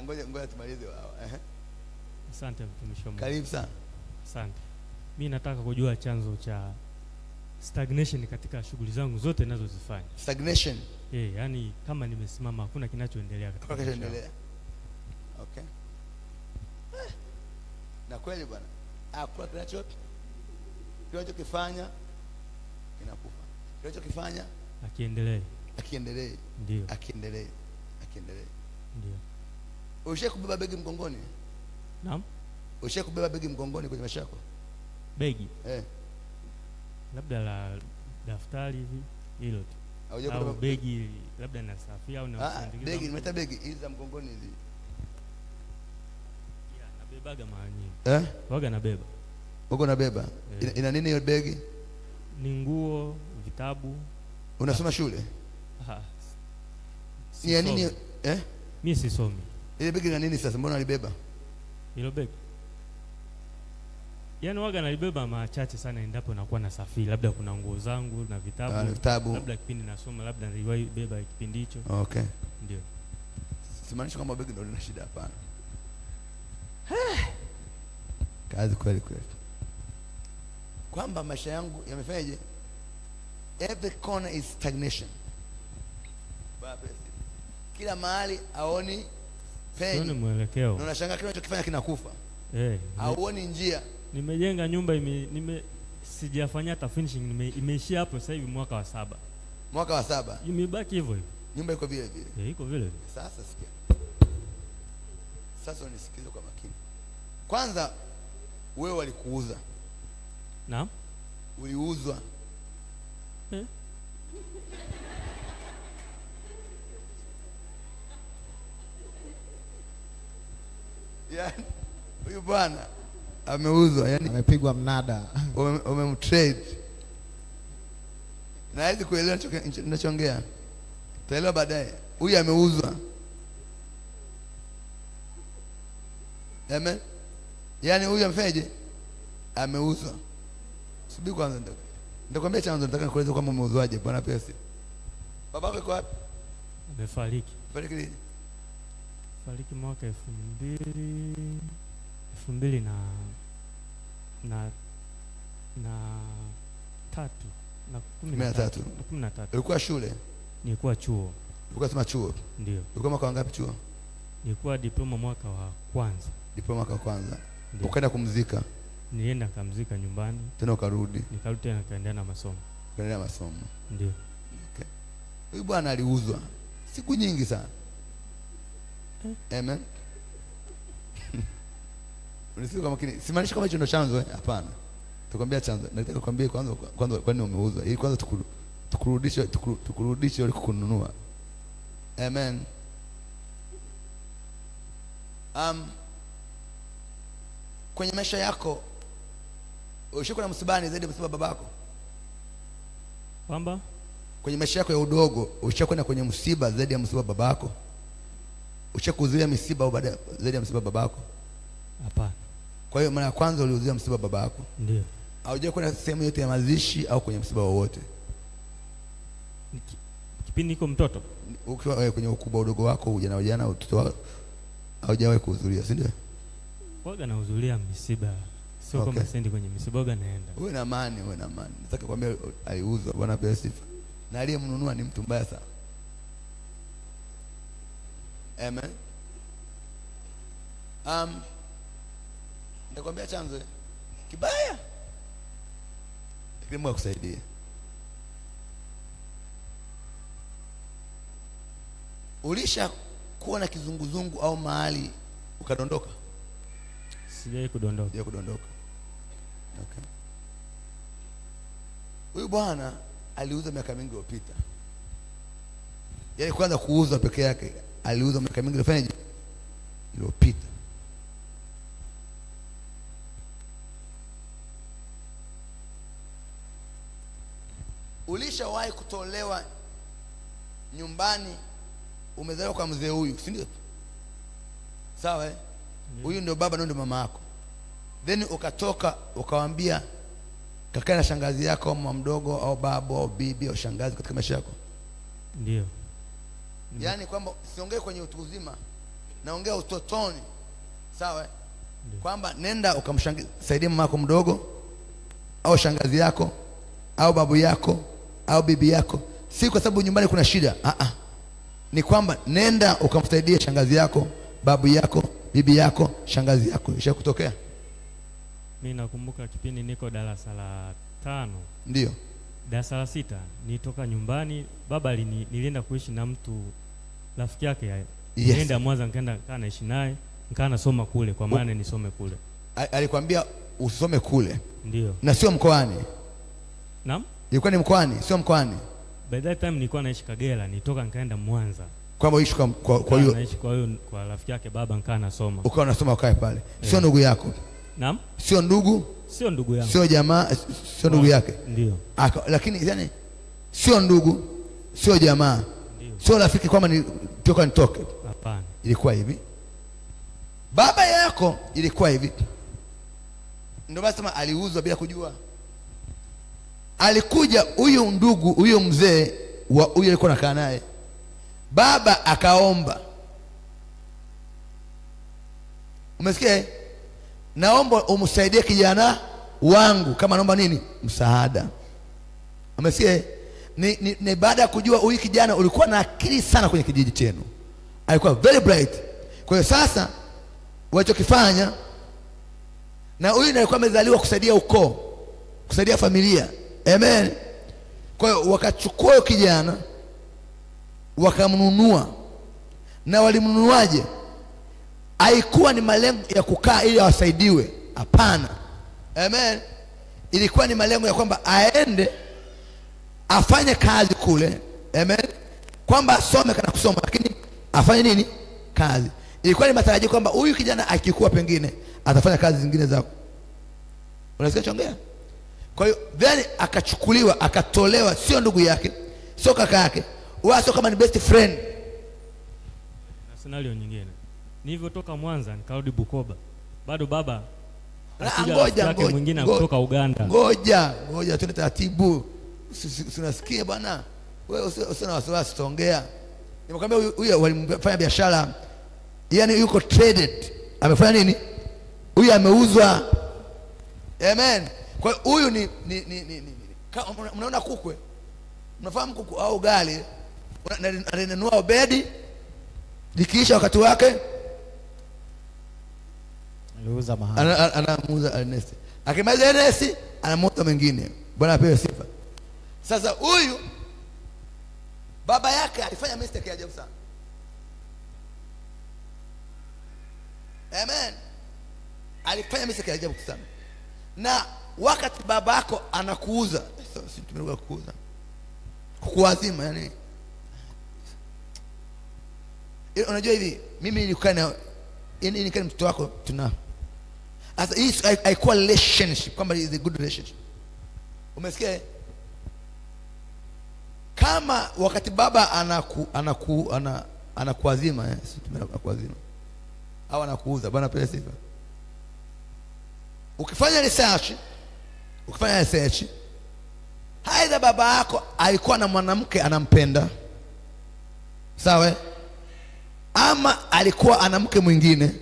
Ngoja tumalize wao. Asante mtumishi wa Mungu. Karibu sana. Asante. Mimi nataka kujua chanzo cha stagnation katika shughuli zangu zote ninazozifanya. Stagnation. Yani kama nimesimama hakuna kinachoendelea katika maisha. Okay. Na kweli bwana. Hakuna kinachokifanya kinakufa. Kinachokifanya akiendelee. Ndio. Akiendelee. Ndio. Ushawahi kubeba begi mgongoni? Naam. Ushawahi kubeba begi mgongoni kwenye maisha yako? Begi? Labda la daftari hivi hilo tu. Au begi labda na safi au na begi, nimeta begi hizi za mgongoni hizi. Nabebaga mara nyingi. Waga nabeba. Uko nabeba? Ina nini hiyo begi? Ni nguo, vitabu. Unasoma shule? Ni nini? Mimi sisomi. Ile begi ina nini sasa? Mbona unalibeba? Hilo begi. Yaani waga nalibeba machache sana endapo nakuwa na safari, labda kuna nguo zangu na vitabu. Labda kipindi nasoma, labda niliwahi beba kipindi hicho. Okay. Ndio. Simaanisha kama begi ndio lina shida, hapana. Kazi kweli. Kwamba maisha yangu yamefanyaje? Every corner is stagnation. Baba, kila mahali aoni penye. Sio mwelekeo. Na unashangaa kile unachokifanya kinakufa. Hauoni njia. Nimejenga nyumba sijafanya hata finishing, imeishia hapo sasa hivi mwaka wa 7. Mwaka wa 7. Imebaki hivyo. Nyumba iko vile vile. Iko vile. Sasa sikia. Sasa unisikize kwa makini. Kwanza wewe walikuuza. Naam. Uliuzwa. Yani huyu bwana ameuzwa, yani amepigwa mnada. Umemtrade. Na hizi kuelewa ninachoongea. Taelewa baadaye. Huyu ameuzwa. Amen. Yani huyu amfeje? Ameuzwa. Subiri kwanza nitakwambia chanzo, nataka nikueleze kwamba umeuzwaje. Bwana pesa. Babako yuko wapi? Amefariki. Fariki lini? Fariki mwaka 2013. Ulikuwa shule? Nilikuwa chuo. Ulikuwa sema chuo? Ndio. Ulikuwa mwaka wangapi chuo? Nilikuwa diploma mwaka wa kwanza. Diploma mwaka wa kwanza. Ukaenda kumzika? Nilienda kumzika nyumbani. Tena ukarudi? Nikarudi tena kaendelea na masomo. Kaendelea na masomo. Ndio. Okay. Huyu bwana aliuzwa siku nyingi sana. Amen. Unisikia kama kini? Simaanisha kama hicho ndo chanzo hapana. Tukwambia chanzo. Nataka kukwambia kwanza kwa nini umeuzwa. Ili kwanza tukurudishe ili kukununua. Amen. Kwenye maisha yako ushakuwa na msibani zaidi ya msiba babako? Kwamba kwenye maisha yako ya udogo ushakwenda kwenye msiba zaidi ya msiba babako? Ushakuzuia msiba au baada zaidi ya msiba babako? Hapana. Kwa hiyo mara ya kwanza uliuzuia msiba babako? Ndio. Haujawahi kwenda sehemu yote ya mazishi au kwenye msiba wowote? Kipindi niko mtoto? Ukiwa kwenye ukubwa udogo wako, ujana utoto wako, haujawahi kuhudhuria, si ndio? Waga nahudhuria misiba. Sio kama sendi kwenye misiba, waga naenda. Wewe na amani. Nataka kuambia aliuzwa. Bwana bless. Na aliyemnunua ni mtu mbaya sana. Amen. Nakwambia chanzo kibaya. Lakini Mungu akusaidie. Ulisha kuwa na kizunguzungu au mahali ukadondoka? Sijawahi kudondoka. Okay. Huyu bwana aliuza miaka mingi iliyopita. Yaani kwanza kuuza peke yake aliuza miaka mingi iliyopita. Ulishawahi kutolewa nyumbani, umezaliwa kwa mzee huyu, si ndio? Sawa huyu ndio baba, ndio mama yako. Then ukatoka ukawaambia kaka na shangazi yako, mama mdogo au baba au bibi au shangazi katika maisha yako? Ndio. Yaani kwamba siongee kwenye utu uzima, naongea utotoni, sawa? Kwamba nenda ukamsaidia mama yako mdogo au shangazi yako au babu yako au bibi yako, si kwa sababu nyumbani kuna shida. Ni kwamba nenda ukamsaidia shangazi yako, babu yako, bibi yako, shangazi yako. Ishakutokea? Mimi nakumbuka kipindi niko darasa la 5. Ndio. Darasa la 6 nitoka nyumbani, baba nilienda kuishi na mtu rafiki yake. Nilienda Mwanza, nikaenda naishi naye, nikaa nasoma kule kwa maana nisome kule. Alikwambia usome kule? Ndio. Na sio mkoani? Naam. Ilikuwa ni mkoani, sio mkoani? By that time nilikuwa naishi Kagera, nitoka nikaenda Mwanza. Kwamba uishi kwa hiyo naishi kwa rafiki yake baba, nikaa nasoma. Ukawa unasoma ukae pale. Sio ndugu yako? Naam. Sio ndugu? Sio ndugu yangu. Sio jamaa, sio ndugu yake? Ndio. Lakini yani sio ndugu, sio jamaa, sio rafiki kwamba nitoke. Hapana. Ilikuwa hivi. Baba yako ilikuwa hivi. Ndio basi kama aliuzwa bila kujua. Alikuja huyo ndugu, huyo mzee wa huyo alikuwa anakaa naye. Baba akaomba. Umesikia? Naomba umsaidie kijana wangu. Kama naomba nini? Msaada. Umesikia? Ni baada ya kujua huyu kijana ulikuwa na akili sana kwenye kijiji chenu. Alikuwa very bright. Kwa hiyo sasa walichokifanya, na huyu alikuwa amezaliwa kusaidia ukoo, kusaidia familia. Amen. Kwa hiyo wakachukua kijana wakamnunua. Na walimnunuaje? Haikuwa ni malengo ya kukaa ili awasaidiwe, hapana. Amen. Ilikuwa ni malengo ya kwamba aende afanye kazi kule. Amen. Kwamba asome kana kusoma, lakini afanye nini? Kazi. Ilikuwa ni matarajio kwamba huyu kijana akikuwa pengine atafanya kazi zingine za. Unasikia chongea? Kwa hiyo then akachukuliwa, akatolewa, sio ndugu yake, sio kaka yake, wala sio kama ni best friend. Na scenario nyingine, nilivyotoka Mwanza nikarudi Bukoba, bado baba ngoja mwingine kutoka Uganda. Ngoja tuende taratibu. Unasikia bwana? Wewe usina wasiwasi, tuongea. Nimekwambia huyu walimfanya biashara, yani yuko traded. Amefanya nini? Huyu ameuzwa. Amen. Kwa hiyo huyu ni mnaona kukwe? Mnafahamu kuku au gali? Ananunua obedi, likiisha wakati wake aliuza mahali. Anamuuza Ernest. Akimaliza Ernest anamuuza mwingine. Bwana apewe sifa. Sasa huyu baba yake alifanya mistake ya ajabu sana. Amen. Alifanya mistake ya ajabu sana. Na wakati baba yako anakuuza, sisi tumeruka kuuza, kukuazima, yani unajua hivi, mimi nilikuwa na ni kama mtoto wako tuna. Sasa hii haikuwa relationship kwamba is a good relationship. Umesikia? Kama wakati baba anakuazima, sisi tumeruka au anakuuza, Bwana pewe sifa. Ukifanya research, haidha baba yako alikuwa na mwanamke anampenda, sawa, ama alikuwa ana mke mwingine,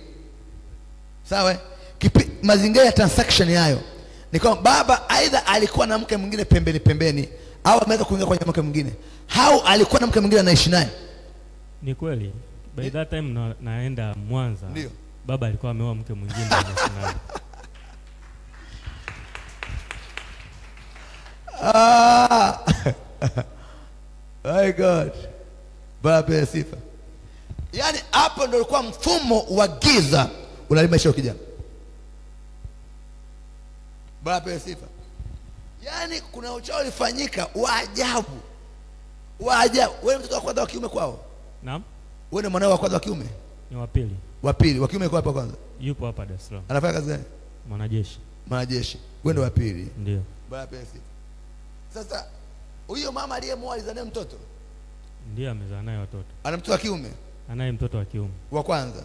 sawa. Mazingira ya transaction hayo ni kwamba baba aidha alikuwa na mke mwingine pembeni au ameweza kuingia kwenye mke mwingine, au alikuwa na mke mwingine anaishi naye. Ni kweli. By that time naenda Mwanza. Ndio. Baba alikuwa ameoa mke mwingine naye. My God. Baba sifa. Yani hapo ndio ulikuwa mfumo wa giza unalimaisha kijana. Baba sifa. Yani kuna uchawi ulifanyika wa ajabu. Wewe mtoto wa kwanza wa kiume kwao? Naam. Wewe ni mwanao wa kwanza wa kiume? Ni wa pili. Wa pili. Wa kiume yuko hapa kwanza? Yupo hapa Dar es Salaam. Anafanya kazi gani? Mwanajeshi. Wewe ndio wa pili? Ndio. Baba sifa. Sasa huyo mama aliyemwoa alizaa naye mtoto? Ndio, amezaa naye watoto. Ana mtoto wa kiume? Anaye mtoto wa kiume. Wa kwanza.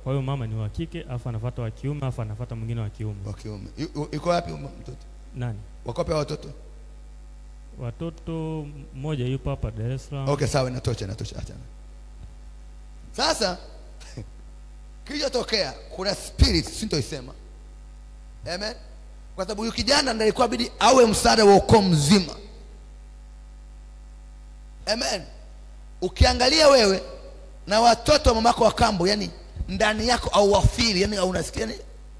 Kwa hiyo mama ni wa kike, afa anafuata wa kiume, afa anafuata mwingine wa kiume. Wa kiume. Yuko wapi mtoto? Nani? Wakope watoto? Watoto mmoja yupo hapa Dar es Salaam. Okay, sawa, inatosha, achana. Sasa kilichotokea, kuna spirit, sintoisema. Amen. Kwa sababu huyu kijana ndiye alikuwa bidi awe msaada wa ukoo mzima. Amen. Ukiangalia wewe na watoto wa mamako wa kambo, yani ndani yako au wafili, yani au unasikia yani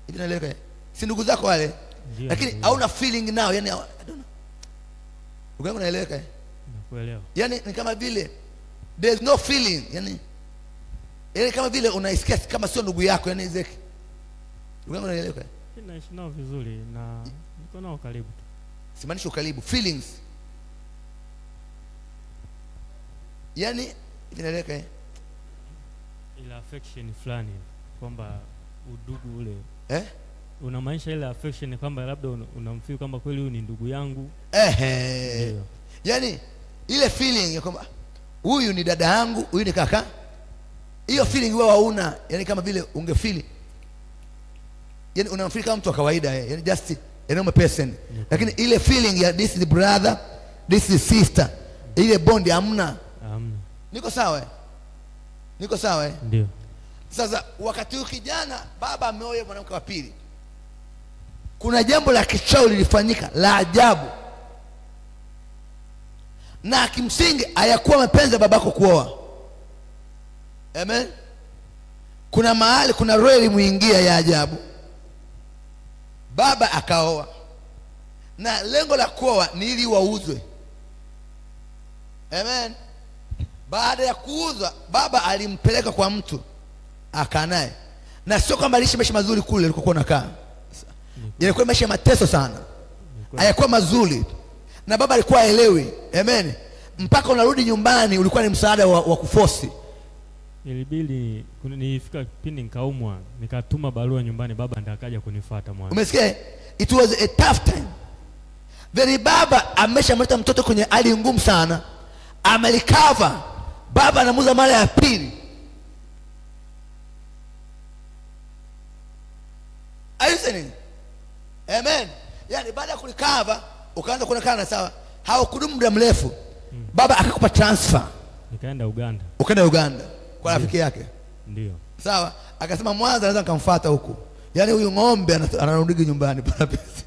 hivi, naeleweka? Si ndugu zako wale, lakini hauna feeling nao, yani I don't know. Ukiangalia unaeleweka? Nakuelewa. Yani ni kama vile there's no feeling, yani kama vile unaisikia kama sio ndugu yako, yani Zeki. Ukiangalia unaeleweka? Naishi nao vizuri na niko nao karibu. Simaanishi ukaribu, feelings. Yani inaeleweka ile affection fulani kwamba udugu ule. Unamaanisha ile affection kwamba labda unamfeel kwamba kweli huyu ni ndugu yangu. Yani ile feeling ya kwamba huyu ni dada yangu, huyu ni kaka. Hiyo feeling wewe hauna, yani kama vile ungefeel, yani unamfeel kama mtu wa kawaida, yani just a normal person. Lakini ile feeling ya this is brother, this is sister, ile bond hamna. Niko sawa? Niko sawa? Ndio. Sasa wakati huyu kijana baba ameoa mwanamke wa pili, kuna jambo la kichao lilifanyika la ajabu, na kimsingi hayakuwa mapenzi ya babako kuoa. Amen. Kuna mahali kuna roho ilimuingia ya ajabu, baba akaoa, na lengo la kuoa ni ili wauzwe. Amen. Baada ya kuuzwa, baba alimpeleka kwa mtu akaa naye, na sio kwamba aliishi maisha mazuri kule alikokuwa anakaa. Yalikuwa maisha mateso sana, hayakuwa mazuri, na baba alikuwa haelewi. Amen. Mpaka unarudi nyumbani ulikuwa ni msaada wa kuforce. Ilibidi nilifika kipindi nikaumwa, nikatuma barua nyumbani, baba ndiye akaja kunifuata mwanzo. Umesikia? It was a tough time. Very baba ameshamleta mtoto kwenye hali ngumu sana, amelikava. Baba anamuza mara ya pili. Are you listening? Amen. Yani baada ya kulikava ukaanza kuonekana sawa, haukudumu muda mrefu. Baba akakupa transfer, nikaenda Uganda. Ukaenda Uganda kwa rafiki yake. Ndio. Sawa, akasema Mwanza anaweza nikamfuata huko. Yani huyu ng'ombe anarudi nyumbani pana pesa.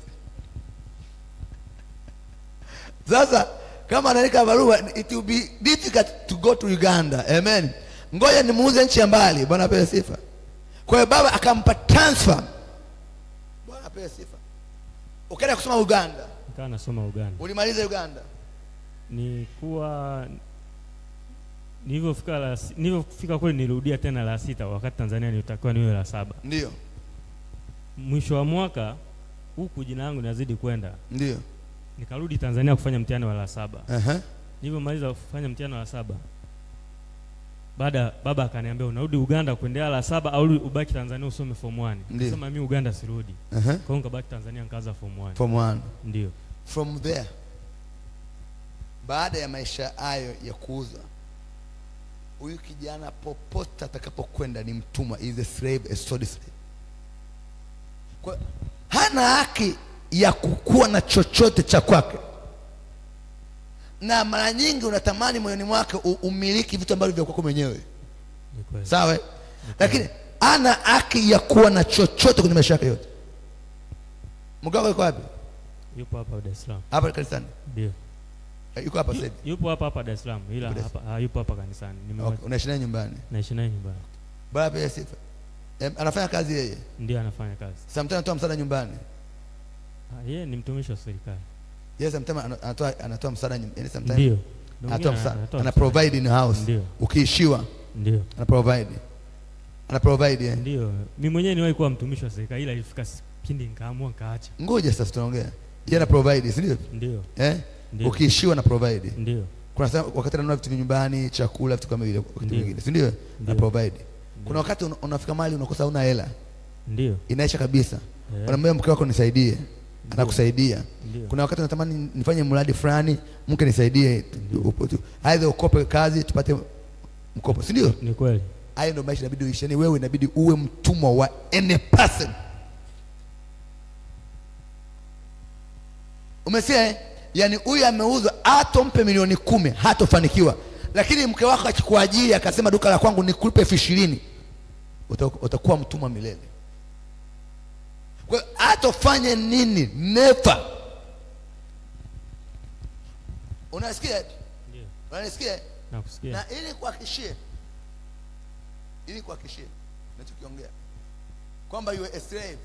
Sasa kama anaandika barua, it will be difficult to go to Uganda. Amen. Ngoja nimuuze nchi ya mbali. Bwana apewe sifa. Kwa hiyo baba akampa transfer. Bwana apewe sifa. Ukaenda kusoma Uganda. Nikawa nasoma Uganda. Ulimaliza Uganda? Nilivyofika kule nirudia tena la 6, wakati Tanzania nilitakiwa niwe la 7. Ndio. Mwisho wa mwaka huku jina langu linazidi kwenda. Ndio. Nikarudi Tanzania kufanya mtihani wa la 7. Nilivyomaliza kufanya mtihani wa la 7, baada baba akaniambia unarudi Uganda kuendelea la 7 au ubaki Tanzania usome form 1. Nikasema mimi Uganda sirudi. Kwa hiyo nikabaki Tanzania nikaanza form 1. Form 1. Ndio. From there, baada ya maisha hayo ya kuuza, huyu kijana popote atakapokwenda ni mtumwa, is a slave, a sold slave. Kwa hana haki ya kukuwa na chochote cha kwake, na mara nyingi unatamani moyoni mwake umiliki vitu ambavyo vya kwako mwenyewe. Sawa? Lakini hana haki ya kuwa na chochote kwenye maisha yake yote. Mgao yuko wapi? Yupo hapa Dar es Salaam. Hapa kanisani? Ndio. Yuko hapa sasa? Yupo hapa Dar es Salaam, ila hapa yupo hapa kanisani. Okay. Unaishi naye nyumbani? Naishi naye nyumbani. Baba pia sifa. Anafanya kazi yeye? Ndio, anafanya kazi. Sometimes anatoa msaada nyumbani. Yeye ni mtumishi wa serikali. Yes, sometimes anatoa msaada nyumbani. Sometimes ndio. Anatoa msaada. Ana provide in house. Ndio. Ukiishiwa. Ndio. Ana provide. Ana provide. Ndio. Mimi mwenyewe niwahi kuwa mtumishi wa serikali, ila ilifika kipindi nikaamua nikaacha. Ngoja sasa tutaongea. Yeye ana provide, si ndio? Ndio. Ukiishiwa na provide. Ndio. Kuna wakati ananunua vitu nyumbani, chakula, vitu kama vile, wakati mwingine, si ndio? Na provide. Kuna wakati unafika mahali unakosa una hela. Ndio. Inaisha kabisa. Unamwambia mke wako nisaidie. Anakusaidia. Kuna wakati unatamani nifanye mradi fulani, mke nisaidie, aidha ukope kazi tupate mkopo, si ndio? Ni kweli. Hayo ndio maisha inabidi uishi. Yaani wewe inabidi uwe mtumwa wa any person. Umesikia? Yaani huyu ameuzwa, hata mpe milioni 10 hatofanikiwa. Lakini mke wako akikuajiri akasema duka la kwangu nikulipe 20,000, utakuwa mtumwa milele. Kwa hiyo atofanye nini? Never. Unasikia? Ndio. Unanisikia? Nakusikia. Na ili kuhakikishie ninachokiongea kwamba you are a slave,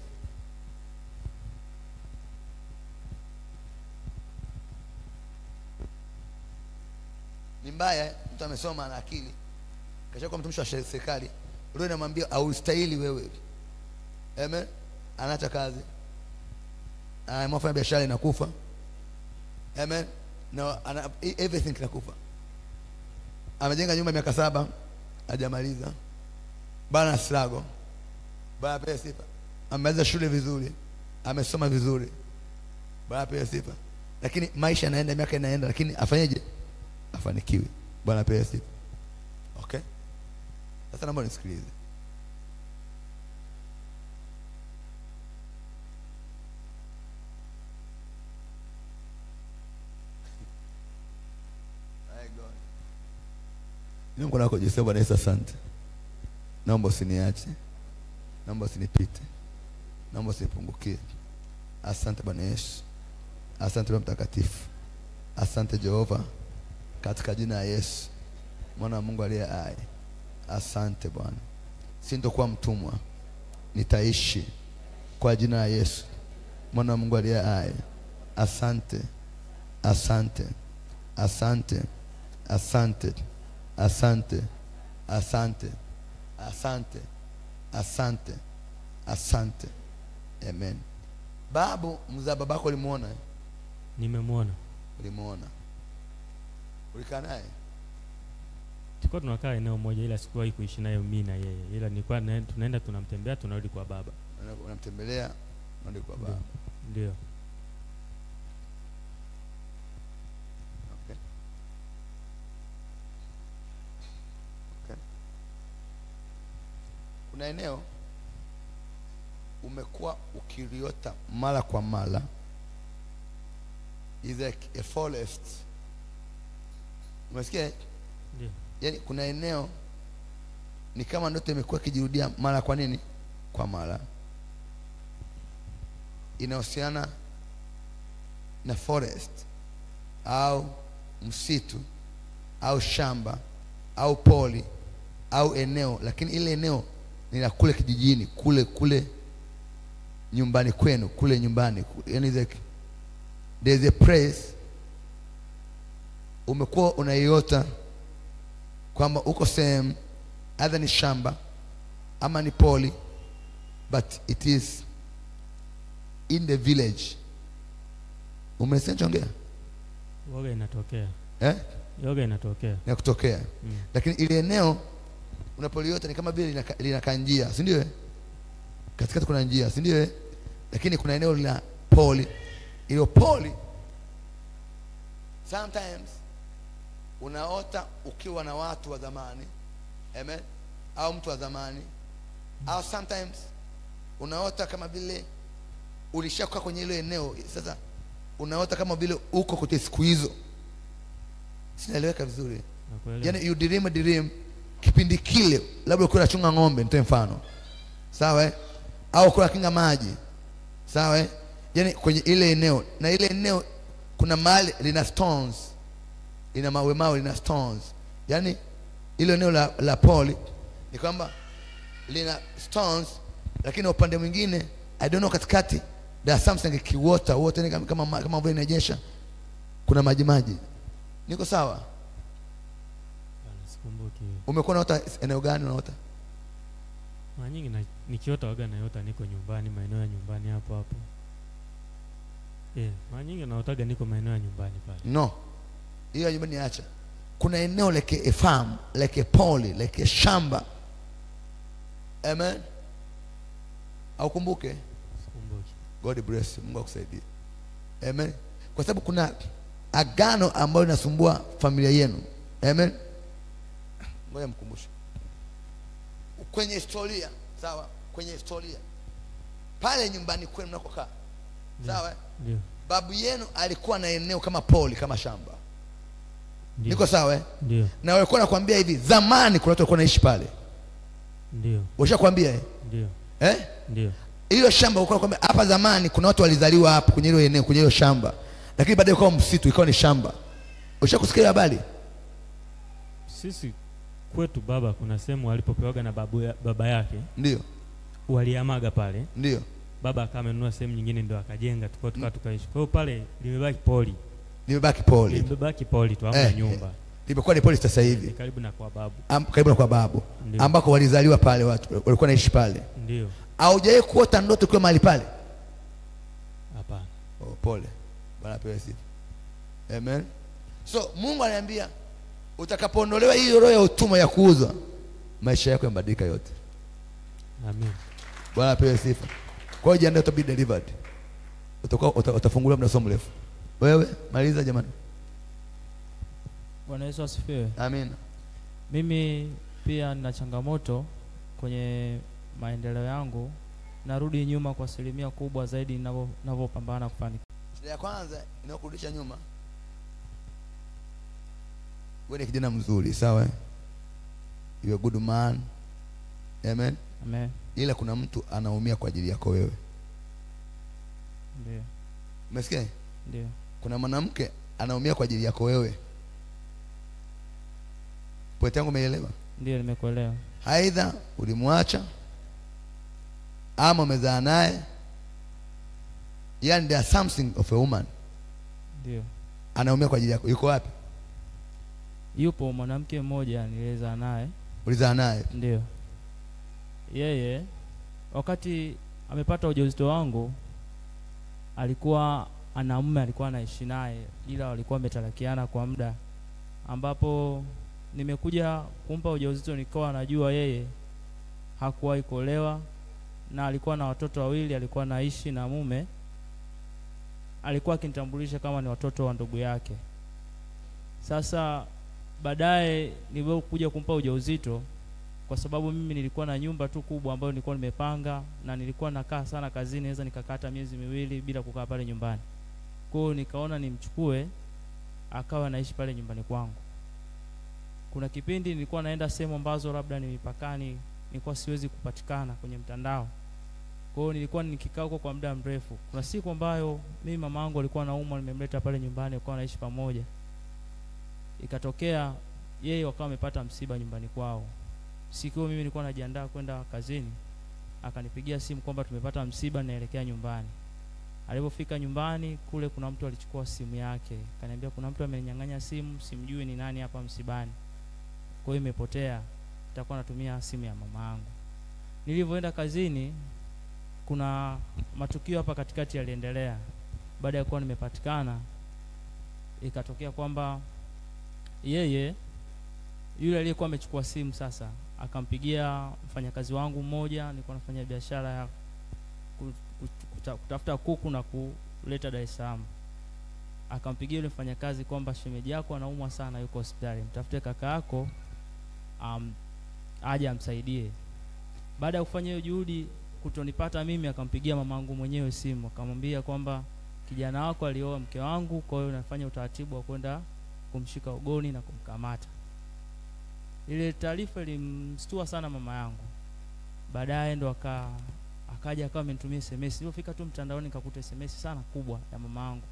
ni mbaya. Mtu amesoma na akili kashakuwa mtumishi wa serikali, ndio namwambia haustahili wewe. Amen. Anaacha kazi, anafanya biashara inakufa. Amen. No, everything kinakufa. Amejenga nyumba miaka 7 hajamaliza, bana struggle, bana pesa sifa. Amemaliza shule vizuri, amesoma vizuri, bana pesa sifa, lakini maisha yanaenda, miaka inaenda, lakini afanyeje? Afanikiwe, bana pesa sifa. Okay, sasa naomba nisikilize. Mungu nako Yesu. Bwana Yesu asante. Naomba usiniache, naomba usinipite, naomba usinipungukie. Asante Bwana Yesu, asante Bwana Mtakatifu, asante Jehova, katika jina la Yesu mwana wa Mungu aliye hai. Asante Bwana, sintokuwa mtumwa, nitaishi kwa jina la Yesu mwana wa Mungu aliye hai. Asante, asante, asante, asante, asante, asante, asante, asante, asante. Amen. Babu mzaa babako ulimuona? Nimemuona. Ulimuona? Ulikaa naye? Tulikuwa tunakaa eneo moja, ila sikuwahi kuishi naye mimi na yeye, ila nilikuwa tunaenda tunamtembea, tunarudi kwa baba. Unamtembelea, unarudi kwa baba? Ndio. Okay. Okay. Kuna eneo umekuwa ukiliota mara kwa mara, is like a forest. Umesikia? Ndio. Yaani kuna eneo ni kama ndoto imekuwa kijirudia mara kwa nini? Kwa mara. Inahusiana na forest au msitu au shamba au poli au eneo, lakini ile eneo ni la kule kijijini, kule nyumbani kwenu, kule nyumbani. Yaani there's a place umekuwa unaiota kwamba uko sehemu, either ni shamba ama ni poli, but it is in the village. Umeshaongea? Yoga inatokea. Yoga inatokea. Na kutokea. Lakini ile eneo unapoliota ni kama vile lina njia, si ndio? Katikati kuna njia, si ndio? Lakini kuna eneo la poli. Ile poli sometimes unaota ukiwa na watu wa zamani. Amen. Au mtu wa zamani. Au sometimes unaota kama vile ulishakuwa kwenye ile eneo, sasa unaota kama vile uko kote siku hizo. Sinaeleweka vizuri? Yaani you dream kipindi kile, labda uko unachunga ng'ombe, nitoe mfano. Sawa? Au uko kinga maji. Sawa? Yaani kwenye ile eneo, na ile eneo kuna mahali lina stones, ina mawe lina stones. Yaani ile eneo la poli ni kwamba lina stones, lakini upande mwingine I don't know, katikati there's something water ni kama vile inajesha, kuna maji. Niko sawa? Sikumbuki. Umekuwa unaota eneo gani unaota? Mara nyingi nikiota waga naota niko nyumbani, maeneo ya nyumbani hapo. Mara nyingi naotaga niko maeneo ya nyumbani pale. No. Hiyo nyumbani acha. Kuna eneo like a farm, like a poli, like a shamba. Amen. Au kumbuke? Sikumbuki. God bless you. Mungu akusaidie. Amen. Kwa sababu kuna agano ambalo linasumbua familia yenu. Amen. Ngoja mkumbushe. Kwenye historia, sawa? Kwenye historia. Pale nyumbani kwenu mnakokaa. Sawa? Ndio. Babu yenu alikuwa na eneo kama poli, kama shamba. Niko sawa Ndio. Na walikuwa nakwambia hivi, zamani kuna watu walikuwa naishi pale. Ndio. Washakwambia Ndio. Ndio. Hiyo shamba walikuwa nakwambia hapa zamani kuna watu walizaliwa hapa kwenye hilo eneo, kwenye hilo shamba. Lakini baadaye ikawa msitu, ikawa ni shamba. Ushakusikia habari? Sisi kwetu baba kuna sehemu alipopewaga na baba yake. Ndio. Waliamaga pale. Ndio. Baba akamenunua sehemu nyingine ndio akajenga tukaishi. Kwa hiyo pale limebaki poli tu hamna nyumba. Limekuwa ni poli sasa hivi. Karibu na kwa babu. Karibu na kwa babu. Ambako walizaliwa pale watu. Walikuwa naishi pale. Ndio. Haujawahi kuota ndoto ukiwa mahali pale? Hapana. Pole. Bwana apewe sifa. Amen. So Mungu ananiambia utakapoondolewa hiyo roho ya utumwa ya kuuzwa, maisha yako yabadilika yote. Amen. Bwana apewe sifa. Kwa hiyo jiandae to be delivered. Utafunguliwa muda somo mrefu. Wewe maliza jamani. Bwana Yesu asifiwe. Amen. Mimi pia nina changamoto kwenye maendeleo yangu, narudi nyuma kwa asilimia kubwa zaidi ninavyopambana kufanikiwa. Shida ya kwanza inayokurudisha nyuma, wewe ni kijana mzuri, sawa? You a good man. Amen. Amen. Ila kuna mtu anaumia kwa ajili yako wewe. Ndio. Umesikia? Ndio. Kuna mwanamke anaumia kwa ajili yako wewe. Pote yangu umeelewa? Ndio, nimekuelewa. Aidha ulimwacha ama umezaa naye. Yani there are something of a woman. Ndio. Anaumia kwa ajili yako. Yuko wapi? Yupo mwanamke mmoja nilizaa naye. Ulizaa naye? Ndio. Yeye wakati amepata ujauzito wangu alikuwa ana mume alikuwa anaishi naye, ila walikuwa wametalakiana kwa muda, ambapo nimekuja kumpa ujauzito nikawa najua yeye hakuwahi kuolewa na alikuwa na watoto wawili, alikuwa anaishi na mume, alikuwa akinitambulisha kama ni watoto wa ndugu yake. Sasa baadaye nilipokuja kumpa ujauzito, kwa sababu mimi nilikuwa na nyumba tu kubwa ambayo nilikuwa nimepanga na nilikuwa nakaa sana kazini, naweza nikakata miezi miwili bila kukaa pale nyumbani. Kwa hiyo nikaona nimchukue akawa anaishi pale nyumbani kwangu. Kuna kipindi nilikuwa naenda sehemu ambazo labda ni mipakani, nilikuwa siwezi kupatikana kwenye mtandao. Kwa hiyo nilikuwa nikikaa huko kwa muda mrefu. Kuna siku ambayo mimi mama yangu alikuwa anaumwa, nimemleta pale nyumbani, alikuwa anaishi pamoja. Ikatokea yeye wakawa amepata msiba nyumbani kwao. Siku hiyo mimi nilikuwa najiandaa kwenda kazini, akanipigia simu kwamba tumepata msiba, naelekea nyumbani. Alipofika nyumbani kule, kuna mtu alichukua simu yake, akaniambia kuna mtu amenyang'anya simu, simjui ni nani hapa msibani, kwa hiyo imepotea, nitakuwa natumia simu ya mama yangu. Nilivyoenda kazini, kuna matukio hapa katikati yaliendelea. Baada ya kuwa nimepatikana, ikatokea kwamba yeye yule aliyekuwa amechukua simu sasa akampigia mfanyakazi wangu mmoja, nilikuwa nafanya biashara ya kutafuta kuku na kuleta Dar es Salaam. Akampigia yule mfanyakazi kwamba shemeji yako anaumwa sana, yuko hospitali, mtafute kaka yako aje amsaidie. Baada ya kufanya hiyo juhudi kutonipata mimi, akampigia mamangu mwenyewe simu, akamwambia kwamba kijana wako alioa mke wangu, kwa hiyo nafanya utaratibu wa kwenda kumshika ugoni na kumkamata. Ile taarifa ilimstua sana mama yangu. Baadaye ndo akaja akawa amenitumia SMS. Nilipofika tu mtandaoni nikakuta SMS sana kubwa ya mama yangu.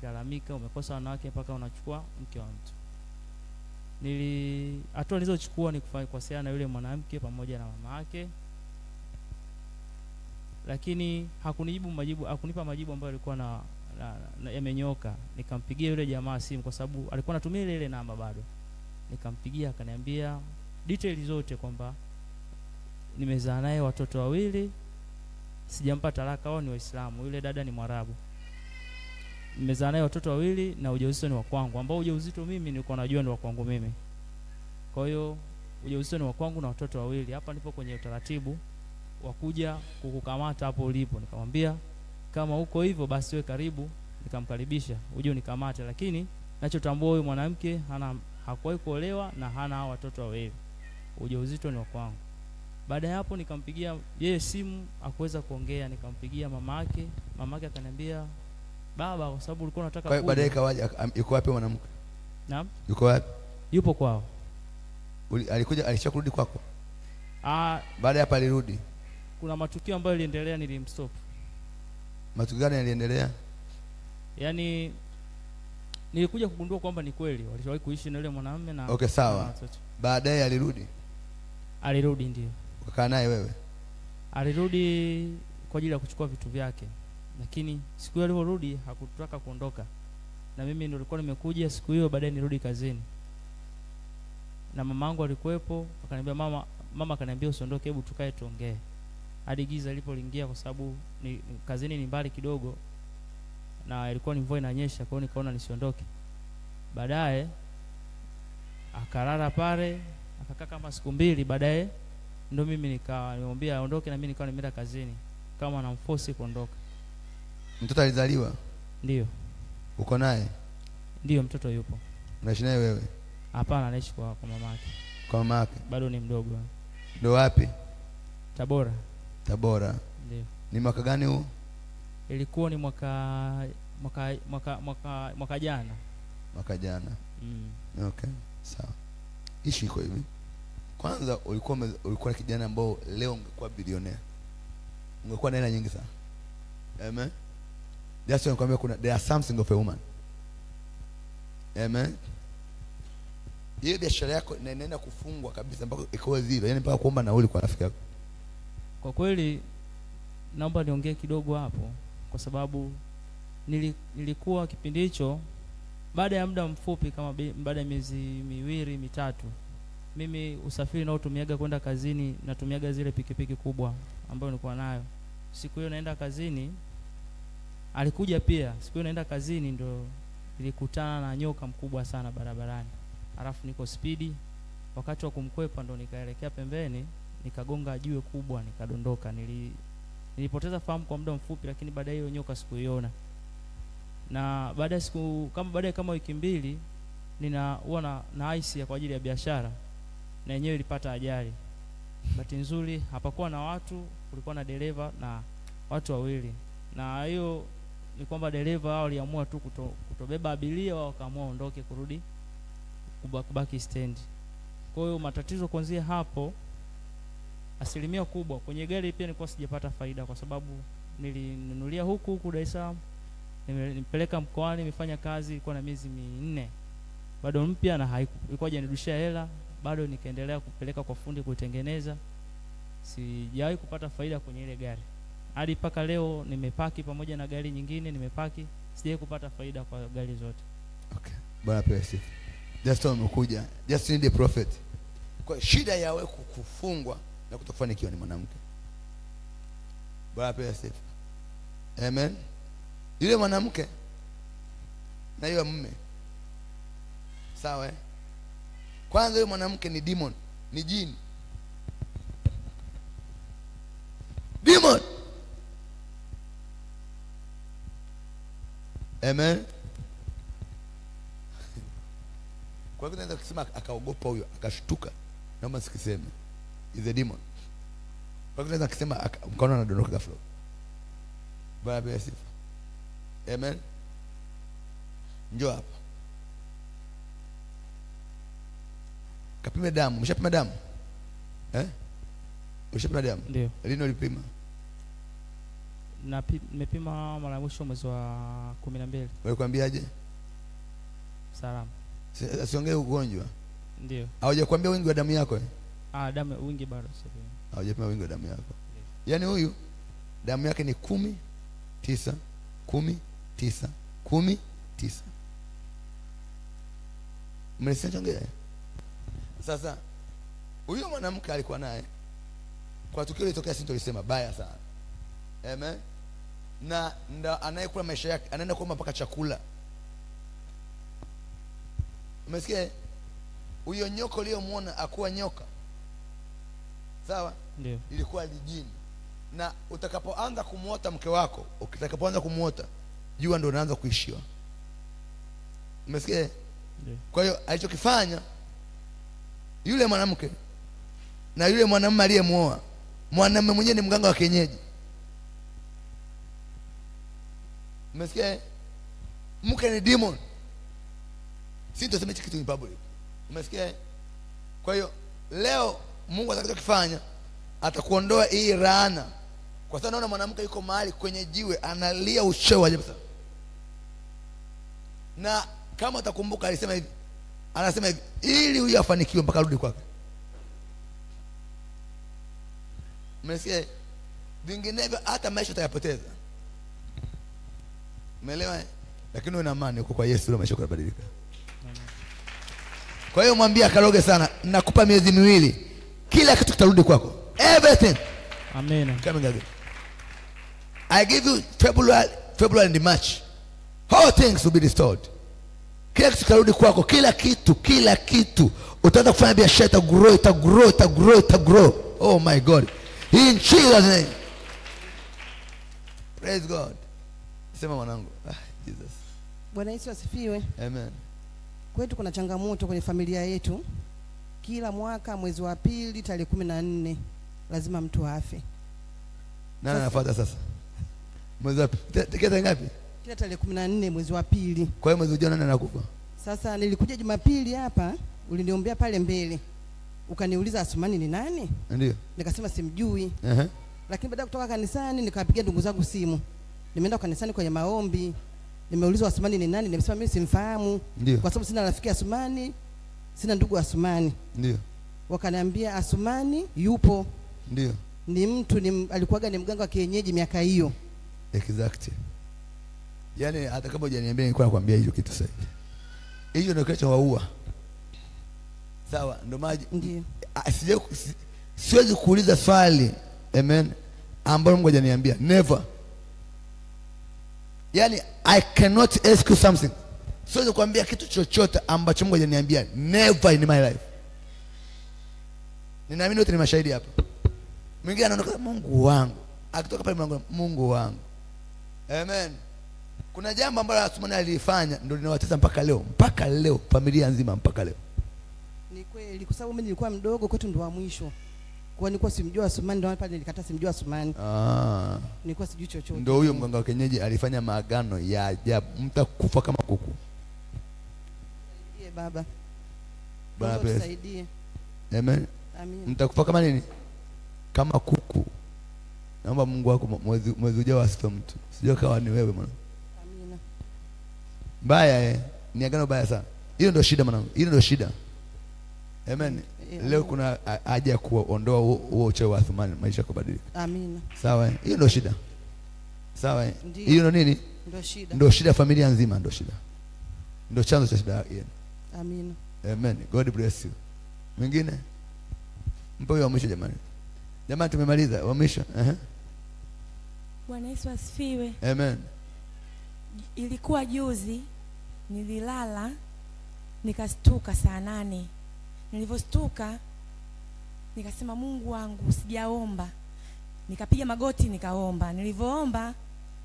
Kilalamika, umekosa wanawake mpaka unachukua mke wa mtu. Hatua nilizochukua ni kuwasiliana na yule mwanamke pamoja na mama yake. Lakini hakunipa majibu ambayo yalikuwa yamenyoka. Nikampigia yule jamaa simu kwa sababu alikuwa anatumia ile namba bado. Nikampigia, akaniambia details zote kwamba nimezaa naye watoto wawili, sijampa talaka, wao ni Waislamu, yule dada ni Mwarabu. Nimezaa naye watoto wawili na ujauzito ni wa kwangu, ambao ujauzito mimi nilikuwa najua ni wa kwangu mimi. Kwa hiyo ujauzito ni wa kwangu na watoto wawili. Hapa ndipo kwenye utaratibu wa kuja kukukamata hapo ulipo. Nikamwambia kama uko hivyo basi wewe karibu. Nikamkaribisha uje unikamate, lakini nachotambua huyu mwanamke hakuwahi kuolewa na hana watoto wawili. Ujauzito ni wa kwangu. Baada ya hapo nikampigia yeye simu, hakuweza kuongea. Nikampigia mamake, mamake akaniambia baba, kwa sababu ulikuwa unataka kwa baadaye kawaje, yuko wapi mwanamke? Naam. Yuko wapi? Yupo kwao. Alikuja, alishakurudi kwako? Baada ya hapa alirudi. Kuna matukio ambayo yaliendelea, nilimstop. Matukio gani yaliendelea? Yaani nilikuja kugundua kwamba ni kweli walishawahi kuishi na yule mwanamume na okay, sawa. Baadaye alirudi? Alirudi ndio. Ukakaa naye wewe? Alirudi kwa ajili ya kuchukua vitu vyake, lakini siku hiyo alirudi hakutaka kuondoka, na mimi ndio nilikuwa nimekuja siku hiyo. Baadaye nirudi kazini na mamangu alikuwepo, akaniambia mama akaniambia usiondoke, hebu tukae tuongee hadi giza lilipoingia, kwa sababu kazini ni mbali kidogo na ilikuwa ni mvua inanyesha, kwa hiyo nikaona nisiondoke. Baadaye akalala pale akakaa kama siku mbili. Baadaye ndio mimi nimwambia aondoke, na mimi nikawa nimeenda kazini kama namforce kuondoka. Mtoto alizaliwa? Ndio. Uko naye? Ndio, mtoto yupo. Unaishi naye wewe? Hapana, anaishi kwa mamake. Kwa mamake? Bado ni mdogo. Ndio. Wapi? Tabora. Tabora. Ndio. Ni mwaka gani huu? Ilikuwa ni mwaka jana. Mwaka jana. Okay, sawa. Ishi iko hivi. Kwanza ulikuwa kijana ambao leo ungekuwa bilionea. Ungekuwa na hela nyingi sana. Amen. Just nikwambia there are something of a woman. Amen. Hiyo biashara yako inaenda kufungwa kabisa mpaka ikawa zero, yani mpaka kuomba nauli kwa rafiki yako. Kwa kweli naomba niongee kidogo hapo, kwa sababu nilikuwa kipindi hicho, baada ya muda mfupi kama baada ya miezi miwili mitatu, mimi usafiri nao tumiaga kwenda kazini, natumiaga zile pikipiki kubwa ambayo nilikuwa nayo. Siku hiyo naenda kazini, alikuja pia. Siku hiyo naenda kazini ndo nilikutana na nyoka mkubwa sana barabarani. Alafu niko spidi, wakati wa kumkwepa ndo nikaelekea pembeni, nikagonga jiwe kubwa, nikadondoka. Nilipoteza fahamu kwa muda mfupi, lakini baadaye hiyo nyoka sikuiona. Na baada ya kama wiki mbili huwa na ice kwa ajili ya biashara, na yenyewe ilipata ajali. Bahati nzuri hapakuwa na watu, kulikuwa na dereva na watu wawili. Na hiyo ni kwamba dereva wao aliamua tu kutobeba abiria, wao wakaamua ondoke kurudi kubaki stand. Kwa hiyo matatizo kuanzia hapo, asilimia kubwa kwenye gari pia nilikuwa sijapata faida, kwa sababu nilinunulia huku Dar es Salaam, nimepeleka mkoani, nimefanya kazi, ilikuwa na miezi 4 bado mpya, na ilikuwa hajanirudishia hela, bado nikaendelea kupeleka kwa fundi kuitengeneza. Sijawahi kupata faida kwenye ile gari hadi mpaka leo. Nimepaki pamoja na gari nyingine, nimepaki, sijawahi kupata faida kwa gari zote. Okay, Bwana pesa. Just umekuja, just need a prophet. Kwa shida ya wewe kufungwa na kutofanikiwa ni mwanamke. Bwana pesa. Amen. Yule mwanamke na yule mume, sawa? Kwanza yule mwanamke ni demon, ni jini. Demon. Amen. Kwa hiyo naweza kusema akaogopa huyo, akashtuka. Naomba sikiseme is a demon. Kwa hiyo naweza kusema mkaona anadondoka ghafla. Bwana apewe sifa. Amen. Njoo hapa. Kapime damu. Umeshapima damu? Umeshapima damu? Ndio. Lini ulipima? Nimepima mara mwisho mwezi wa 12. Walikwambiaje? Salama. Siongee ugonjwa. Ndio. Hawajakwambia wingi wa damu yako? Damu wingi bado sasa. Hawajapima wingi wa damu yako. Yaani huyu damu yake ni 10 9 10 9 10 9. Mmesikia? Sasa huyo mwanamke alikuwa naye kwa tukio litokea, sisi tulisema baya sana. Amen. Na ndio anayekula maisha yake, anaenda kuomba mpaka chakula. Umesikia? Huyo nyoka uliomuona akuwa nyoka, sawa? Ndio. Ilikuwa lijini. Na utakapoanza kumuota mke wako, utakapoanza kumuota, jua ndio unaanza kuishiwa. Umesikia? Ndio. Kwa hiyo alichokifanya yule mwanamke na yule mwanamume aliyemuoa, mwanamume mwenyewe ni mganga wa kienyeji. Umesikia? Mke ni demon. Sitosema hichi kitu in public. Umesikia? Kwa hiyo leo Mungu atakachokifanya atakuondoa hii laana. Kwa sababu naona mwanamke yuko mahali kwenye jiwe analia uchovu ajabu sana. Na kama utakumbuka alisema hivi, anasema hivi, ili huyu afanikiwe mpaka rudi kwake. Umesikia? Vinginevyo hata maisha utayapoteza. Umeelewa? Lakini una amani uko kwa Yesu, maisha yanabadilika. Kwa hiyo mwambie akaroge sana, nakupa miezi miwili, kila kitu kitarudi kwako. Everything. Amen. Coming again. I give you February and March. All things will be restored. Kila kitu kitarudi kwako, kila kitu. Utaanza kufanya biashara, itagrow. Oh my God. In Jesus' name. Praise God. Sema mwanangu. Jesus. Bwana Yesu asifiwe. Amen. Kwetu kuna changamoto kwenye familia yetu. Kila mwaka mwezi wa pili tarehe 14 lazima mtu afe. Nani anafuata sasa? Mwezi wa pili ngapi? Kila tarehe 14 mwezi wa pili. Kwa hiyo mwezi ujao nani anakufa? Sasa nilikuja Jumapili hapa, uliniombea pale mbele. Ukaniuliza Asumani ni nani? Ndio. Nikasema simjui. Lakini baada kutoka kanisani nikawapigia ndugu zangu simu. Nimeenda kanisani kwenye maombi. Nimeulizwa Asumani ni nani? Nimesema mimi simfahamu. Kwa sababu sina rafiki Asumani, sina ndugu Asumani. Ndio. Wakaniambia Asumani yupo. Ndio. Ni mtu alikuwaga ni mganga wa kienyeji miaka hiyo. Exactly. Yaani hata kama hujaniambia nilikuwa nakwambia hiyo kitu sasa. Hiyo ndio kinachowaua. Sawa, ndo maji. Ndio. Siwezi kuuliza swali, amen, ambalo Mungu hajaniambia. Never. Yani I cannot ask you something. Siwezi kuambia kitu chochote ambacho Mungu hajaniambia. Never in my life. Ninaamini wote ni mashahidi hapa. Mwingine anaona Mungu wangu. Akitoka pale mlango, Mungu wangu. Amen. Kuna jambo ambalo Asumani alifanya ndio linawatesa mpaka leo, familia nzima mpaka leo. Ni kweli kwa sababu mimi nilikuwa mdogo, kwetu ndo wa mwisho. Kwa nilikuwa simjua Asumani, ndio pale nilikata simjua Asumani. Nilikuwa sijui chochote. Ndio huyo mganga wa kienyeji alifanya maagano ya ajabu, mtakufa kama kuku. Ndiye baba. Bwana tusaidie. Amen. Amen. Mtakufa kama nini? Kama kuku. Naomba Mungu wako mwezi ujao asife mtu. Sijui kawa ni wewe mwana. Amina. Mbaya ni agano baya sana. Hiyo ndio shida mwanangu. Hiyo ndio shida. Amen. Leo kuna haja ya kuondoa huo uchawi wa Asumani, maisha kubadilika. Amina. Sawa? Hiyo ndio shida. Sawa? Hiyo ndio nini? Ndio shida. Ndio shida familia nzima, ndio shida. Ndio chanzo cha shida yenu. Amina. Amen. God bless you. Mwingine? Mpo wa mwisho jamani. Jamani tumemaliza wa mwisho. Bwana Yesu asifiwe. Amen. Ilikuwa juzi nililala nikastuka saa 8. Nilivyostuka nikasema Mungu wangu sijaomba. Nikapiga magoti nikaomba. Nilivyoomba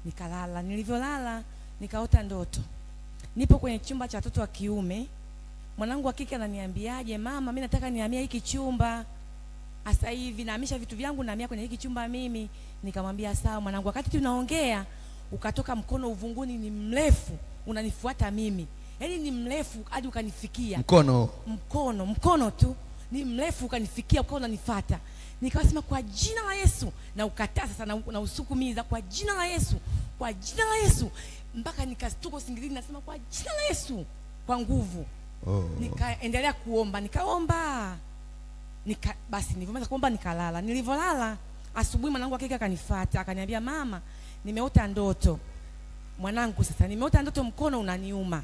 nikalala. Nilivyolala nikaota ndoto. Nipo kwenye chumba cha watoto wa kiume. Mwanangu wa kike ananiambiaje, mama mimi nataka nihamia hiki chumba. Sasa hivi nahamisha vitu vyangu nahamia kwenye hiki chumba mimi. Nikamwambia sawa mwanangu. Wakati tunaongea ukatoka mkono uvunguni ni mrefu unanifuata mimi. Yaani ni mrefu hadi ukanifikia. Mkono tu ni mrefu ukanifikia ukawa unanifuata. Nikasema kwa jina la Yesu na ukataa sasa na usukumiza kwa jina la Yesu. Kwa jina la Yesu mpaka nikastuka usingizini nasema kwa jina la Yesu kwa nguvu. Nikaendelea kuomba, nikaomba. Basi nilivyomaliza kuomba nikalala. Nilivyolala asubuhi mwanangu akika akanifuata, akaniambia mama, nimeota ndoto. Mwanangu sasa nimeota ndoto mkono unaniuma.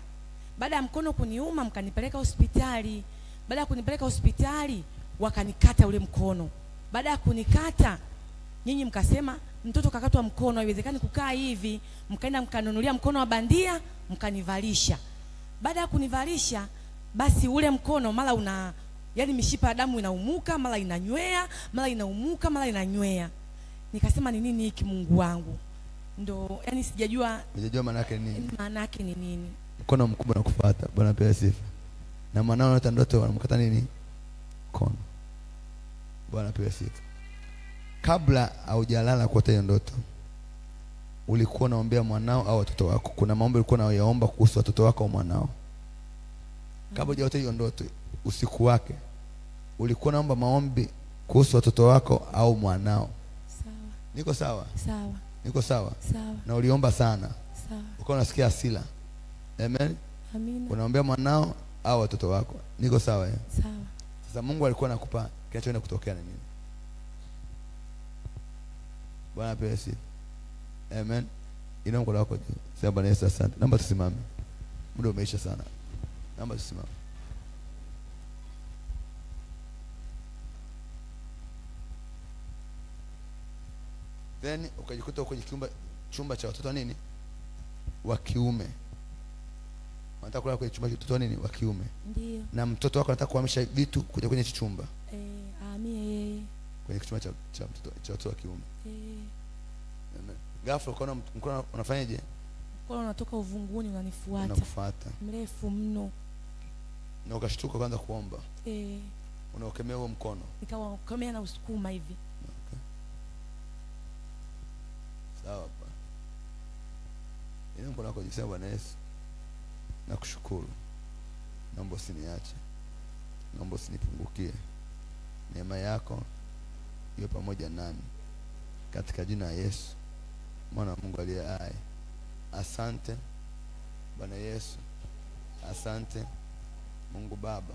Baada ya mkono kuniuma mkanipeleka hospitali. Baada ya kunipeleka hospitali wakanikata ule mkono. Baada ya kunikata nyinyi mkasema mtoto kakatwa mkono haiwezekani kukaa hivi, mkaenda mkanunulia mkono wa bandia mkanivalisha. Baada ya kunivalisha basi ule mkono mara yani mishipa ya damu inaumuka, mara inanywea, mara inaumuka, mara inanywea. Nikasema ni nini hiki Mungu wangu? Ndo yani sijajua maana yake nini. Maana yake ni nini? Mkono mkubwa nakufuata. Bwana pewe sifa. Na mwanao anaota ndoto anamkata nini? Mkono. Bwana pewe sifa. Kabla haujalala kuota hiyo ndoto, ulikuwa unaombea mwanao au watoto wako? Kuna maombi ulikuwa unayaomba kuhusu watoto wako au mwanao? Kabla hujaota hiyo ndoto, usiku wake ulikuwa naomba maombi kuhusu watoto wako au mwanao? Sawa. Niko sawa? Sawa. Niko sawa? Sawa. Na uliomba sana? Sawa. Ukawa unasikia hasira? Amen. Amina. Unaombea mwanao au watoto wako? Niko sawa? Sawa. Sasa Mungu alikuwa anakupa kinachoenda kutokea na nini? Bwana apewe sifa. Amen. Ina mkono wako juu. Sema Bwana Yesu asante. Naomba tusimame. Muda umeisha sana. Naomba tusimame. Then ukajikuta uko kwenye chumba cha watoto nini? Wa kiume. Unataka kulala kwenye chumba cha watoto nini? Wa kiume. Ndio. Na mtoto wako anataka kuhamisha vitu kuja kwenye chumba. Amie. Kwenye chumba cha watoto wa kiume. Amen. Ghafla ukaona mkono unafanyaje? Mkono unatoka uvunguni unanifuata. Unakufuata. Mrefu mno. Na ukashtuka kwanza kuomba. Unaokemea huo mkono. Nikawa ukemea na usukuma hivi. Okay. Sawa pa. Ina mkono wako jisema Bwana Yesu. Nakushukuru. Naomba usiniache. Naomba usinipungukie. Neema yako iwe pamoja nami. Katika jina la Yesu, Mwana wa Mungu aliye hai. Asante Bwana Yesu. Asante Mungu Baba.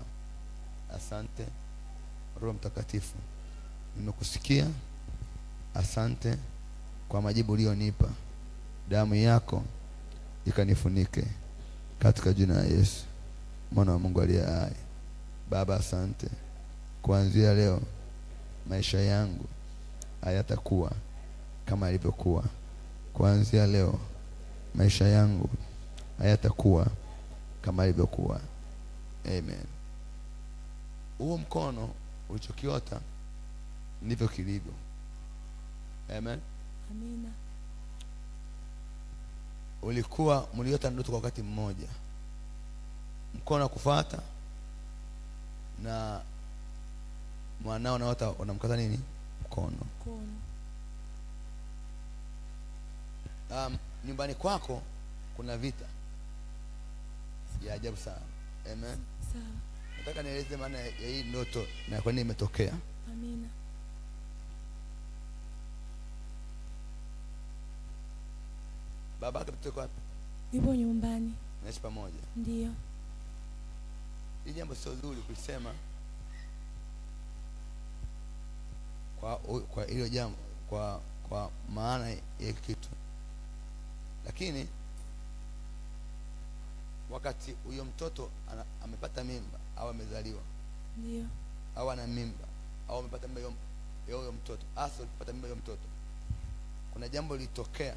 Asante Roho Mtakatifu. Nimekusikia. Asante kwa majibu ulionipa. Damu yako ikanifunike katika jina la Yesu, Mwana wa Mungu aliye hai. Baba asante. Kuanzia leo maisha yangu hayatakuwa kama ilivyokuwa. Kuanzia leo maisha yangu hayatakuwa kama ilivyokuwa. Amen. Huo mkono ulichokiota ndivyo kilivyo. Amen. Amina. Ulikuwa mliota ndoto kwa wakati mmoja. Mkono kufuata na mwanao naota unamkata nini? Mkono. Nyumbani kwako kuna vita ya ajabu sana. Amen. Sawa. Nataka nieleze maana ya hii ndoto na kwa nini imetokea. Amina. Babake mtoto wapi? Yupo nyumbani. Naishi pamoja? Ndio. Hii jambo sio zuri kusema kwa hilo jambo kwa maana ya kitu. Lakini wakati huyo mtoto amepata mimba au amezaliwa, ndio, au ana mimba au amepata mimba huyo mtoto, hasa alipata mimba huyo mtoto, kuna jambo lilitokea.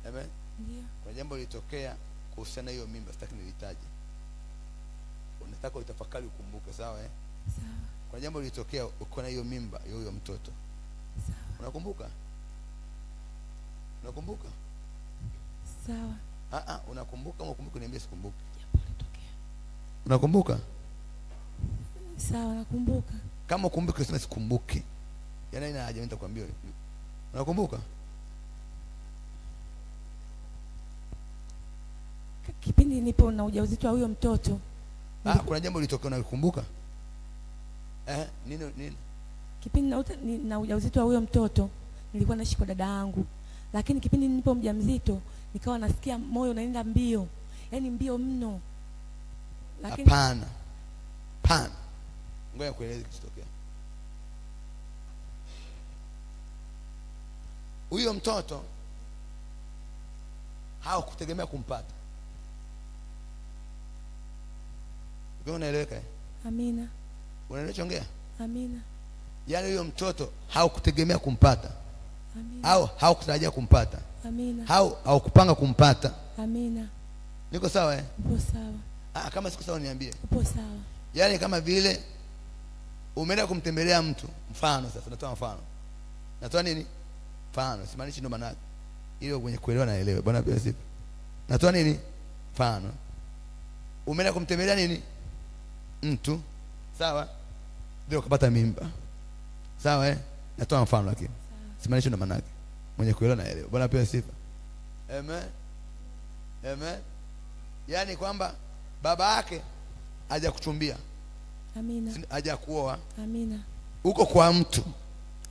Amen. Ndio. Kuna jambo lilitokea kuhusiana hiyo mimba, sitaki nilitaje. Unataka utafakari ukumbuke, sawa eh? Sawa. Kuna jambo lilitokea uko na hiyo mimba huyo mtoto. Sawa. Unakumbuka? Unakumbuka? Sawa. Unakumbuka au ukumbuke? Niambie sikumbuki. Jambo lilitokea. Unakumbuka? Sawa, nakumbuka. Kama ukumbuke useme sikumbuki. Yaani ina haja nitakwambia. Unakumbuka? Kipindi nipo na ujauzito wa huyo mtoto. Kuna jambo lilitokea unakumbuka? Nini? Kipindi na ujauzito wa huyo mtoto nilikuwa naishi kwa dada yangu. Lakini kipindi nipo mjamzito nikawa nasikia moyo unaenda mbio. Yaani mbio mno. Lakini hapana. Ngoja kueleza kilichotokea. Huyo mtoto hakutegemea kumpata. Wewe unaeleweka? Amina. Unaeleweka? Amina. Yaani huyo mtoto haukutegemea kumpata. Amina. Au haukutarajia kumpata. Amina. Haukupanga kumpata. Amina. Niko sawa eh? Upo sawa. Kama siko sawa niambie. Upo sawa. Yaani kama vile umeenda kumtembelea mtu, mfano sasa natoa mfano. Natoa nini? Mfano, simaanishi ndo maana ile kwenye kuelewa naelewe. Bwana pia sipo. Natoa nini? Mfano. Umeenda kumtembelea nini? Mtu. Sawa? Ndio ukapata mimba. Sawa eh? Natoa mfano lakini. Simaanishi ndo maana mwenye kuelewa naelewa. Bwana pia sipo. Amen. Amen. Yaani kwamba baba yake hajakuchumbia, Amina. hajakuoa, Amina. uko kwa mtu,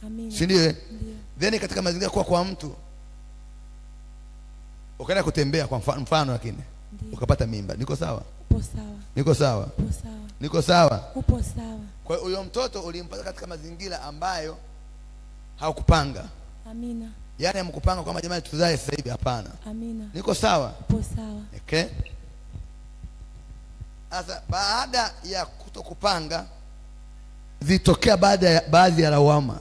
Amina. si ndio? Ndio. Then katika mazingira kwa mtu ukaenda kutembea kwa mfano, lakini ukapata mimba, niko sawa? Upo sawa. Niko sawa? Upo sawa. Niko sawa? Upo sawa. Kwa hiyo huyo mtoto ulimpata katika mazingira ambayo haukupanga. Amina. Yaani hamkupanga kwamba jamani tuzae sasa hivi, hapana. Amina. Niko sawa? Upo sawa. Okay. Sasa baada ya kutokupanga zitokea baadhi ya lawama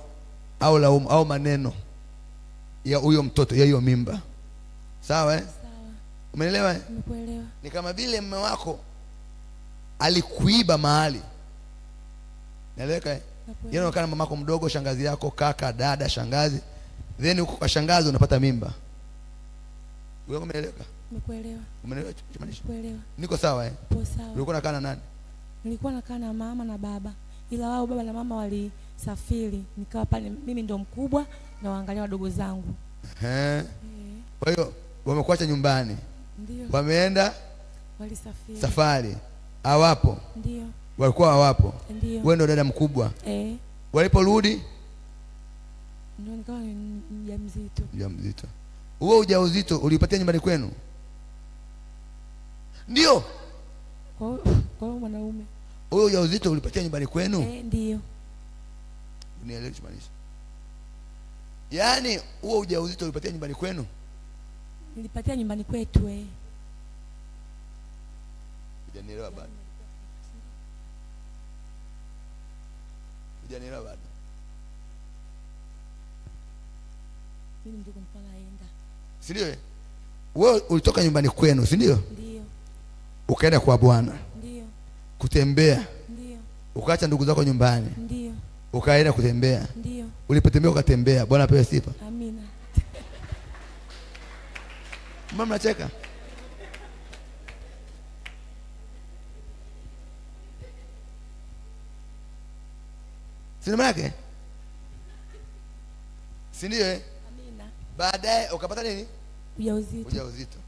au maneno ya huyo mtoto, ya hiyo mimba. Sawa eh? Sawa. Umeelewa? Nimekuelewa. Ni kama vile mume wako alikuiba mahali. Naeleweka eh? Yeye anaonekana mamako mdogo, shangazi yako, kaka, dada, shangazi. Then huko kwa shangazi unapata mimba. Wewe umeeleweka? Nimekuelewa. Umeelewa kimaanisha? Nimekuelewa. Niko sawa eh? Upo sawa. Ulikuwa unakaa na nani? Nilikuwa nakaa na mama na baba. Ila wao baba na mama walisafiri. Nikawa pale mimi ndo mkubwa na waangalia wadogo zangu. Kwa hiyo wamekuacha nyumbani. Ndio. Wameenda Walisafiri. Safari. Hawapo. Ndio. Walikuwa hawapo. Ndio. Wewe ndo dada mkubwa. Waliporudi ndio nikawa mjamzito. Mjamzito. Huo ujauzito ulipatia nyumbani kwenu? Ndio. Kwa mwanaume. Huo ujauzito ulipatia nyumbani kwenu? Ndio. Unielewe maanisha? Yaani huo ujauzito ulipatia nyumbani kwenu? Nilipatia nyumbani kwetu Hujanielewa bado? Hujanielewa bado? Mimi ndio nilikuwa naenda. Si ndio? Wewe ulitoka nyumbani kwenu, si ndio? Ndio. Ukaenda kwa Bwana. Ndio. Kutembea. Ndio. Ukaacha ndugu zako nyumbani. Ndio. Ukaenda kutembea. Ndio. Ulipotembea ukatembea. Bwana apewe sifa. Amina. Mama mnacheka? Sinema yake? Si ndio eh? Amina. Baadaye ukapata nini? Ujauzito. Ujauzito.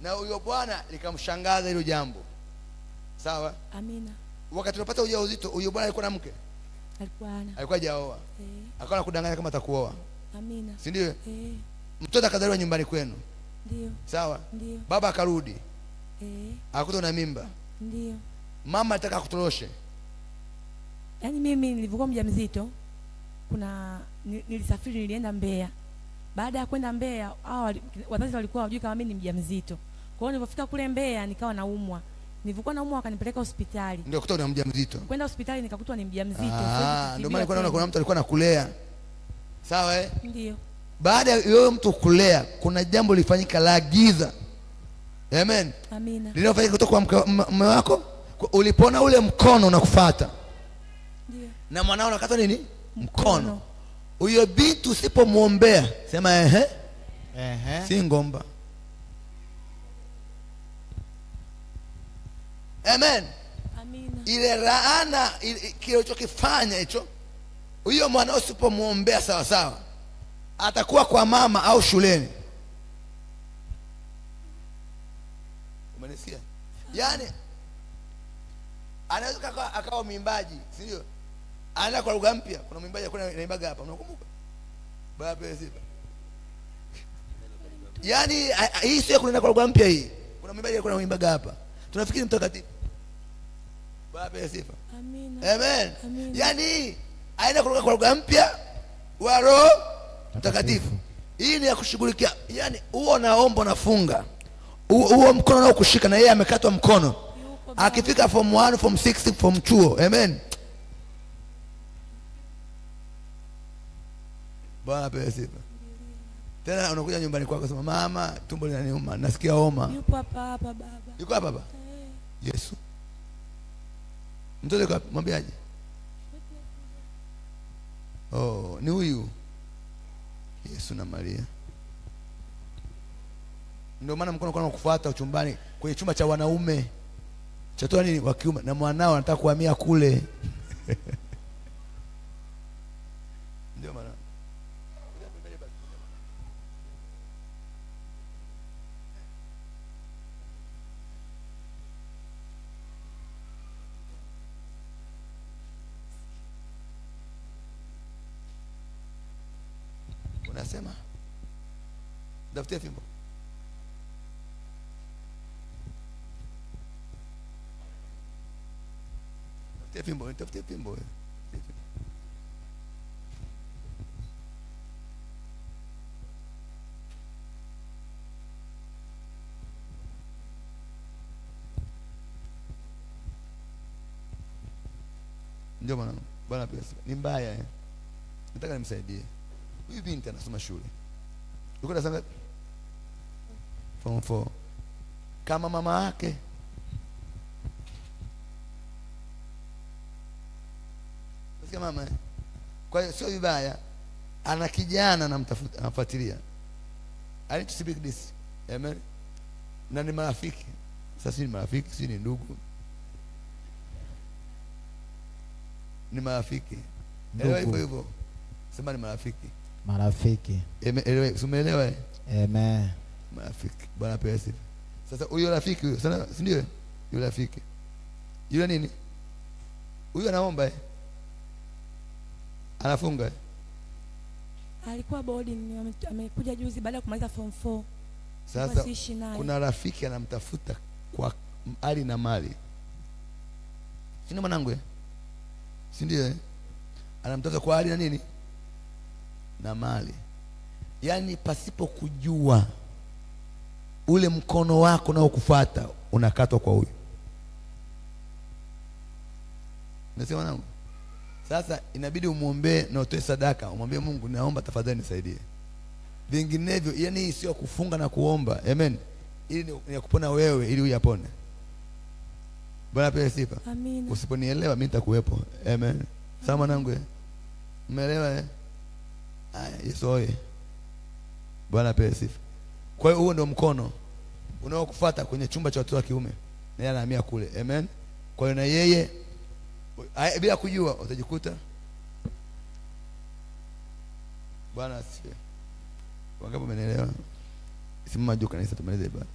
Na huyo bwana likamshangaza hilo jambo. Sawa? Amina. Wakati unapata ujauzito, huyo bwana alikuwa na mke? Alikuwa hajaoa. Akawa anakudanganya kama atakuoa. Amina. Si ndio? Mtoto akazaliwa nyumbani kwenu. Ndio. Sawa? Ndio. Baba akarudi. Akakuta na mimba. Ndio. Mama alitaka kutoroshe. Yaani mimi nilivyokuwa mjamzito, nilisafiri, nilienda Mbeya. Baada ya kwenda Mbeya, wazazi walikuwa hawajui kama mimi ni mjamzito. Kwa hiyo nilipofika kule Mbeya nikawa naumwa. Nilivyokuwa naumwa wakanipeleka hospitali. Ndio kutoka ni mjamzito. Kwenda hospitali nikakutwa ni mjamzito. Ndio maana naona kuna mtu alikuwa anakulea. Sawa eh? Ndio. Baada ya yule mtu kulea, kuna jambo lifanyika la giza. Amen. Amina. Linafanyika kutoka kwa mume wako, ulipona ule mkono unakufuata. Ndio. Na mwanao unakata nini? Mkono. Huyo binti usipomuombea, sema si ngomba. Amen. Amina. Ile laana kile ulichokifanya hicho, huyo mwanao usipomuombea sawa sawa, atakuwa kwa mama au shuleni. Umenisikia? Yaani anaweza akawa mwimbaji, si ndio? Anaenda kwa lugha mpya. Kuna mwimbaji anaimbaga hapa, unakumbuka? Baba pewe sifa. Yaani hii sio kunaenda kwa lugha mpya hii. Kuna mwimbaji anaimbaga hapa. Tunafikiri mtakatifu. Baba pewe sifa. Amina. Amen. Amina. Yaani aenda kwa lugha mpya wa Roho Mtakatifu. Hii ni ya kushughulikia. Yaani huo naomba nafunga. Huo mkono nao kushika na yeye amekatwa mkono. Akifika form 1, form 6, form 2. Amen. Bwana pewe sifa. Tena unakuja nyumbani kwako sema mama, tumbo linaniuma, nasikia homa. Yupo hapa baba. Yuko hapa baba? Yesu. Mtoto kwa mwambiaje? Ni huyu. Yesu na Maria. Ndio maana mkono kwa kufuata uchumbani kwenye chumba cha wanaume. Chatoa nini wa kiume na mwanao anataka kuhamia kule. Ndio maana. Sema. Tafutie fimbo. Tafutie fimbo. Ndio mwanangu. Bwana pia ni mbaya nataka nimsaidie. Huyu binti anasoma shule. Uko na sanga form 4. Kama mama yake Sasa mama kwa hiyo sio vibaya, ana kijana anamtafuta, anafuatilia. I need to speak this. Amen. Na ni marafiki. Sasa ni marafiki, si ni ndugu. Ni marafiki. Elewa hivyo. Sema ni marafiki. Marafiki. Elewa, umeelewa? Amen. Marafiki. Bwana pewe sifa. Sasa huyo rafiki huyo, sana si ndio? Yule rafiki. Yule nini? Huyo anaomba anafunga. Alikuwa bodi, amekuja juzi baada ya kumaliza form 4. Sasa kuna rafiki anamtafuta kwa hali na mali. Si ndio mwanangu? Si ndio? Anamtafuta kwa hali na nini? Na mali. Yaani pasipo kujua ule mkono wako na ukufuata unakatwa kwa huyu. Nasema mwanangu. Sasa inabidi umuombe na utoe sadaka, umwambie Mungu, naomba tafadhali nisaidie. Vinginevyo yani hii sio kufunga na kuomba. Amen. Ili ni kupona wewe ili uyapone. Bwana pewe sifa. Amina. Usiponielewa mimi nitakuwepo. Amen. Sawa mwanangu? Umeelewa? Haya, Yesu oye. Bwana pewe sifa. Kwa hiyo huo ndio mkono unaokufuata kwenye chumba cha watu wa kiume. Na yeye anahamia kule. Amen. Kwa hiyo na yeye bila kujua utajikuta. Bwana asifiwe. Wangapi wamenielewa? Simama juu kanisa tumalize ibada.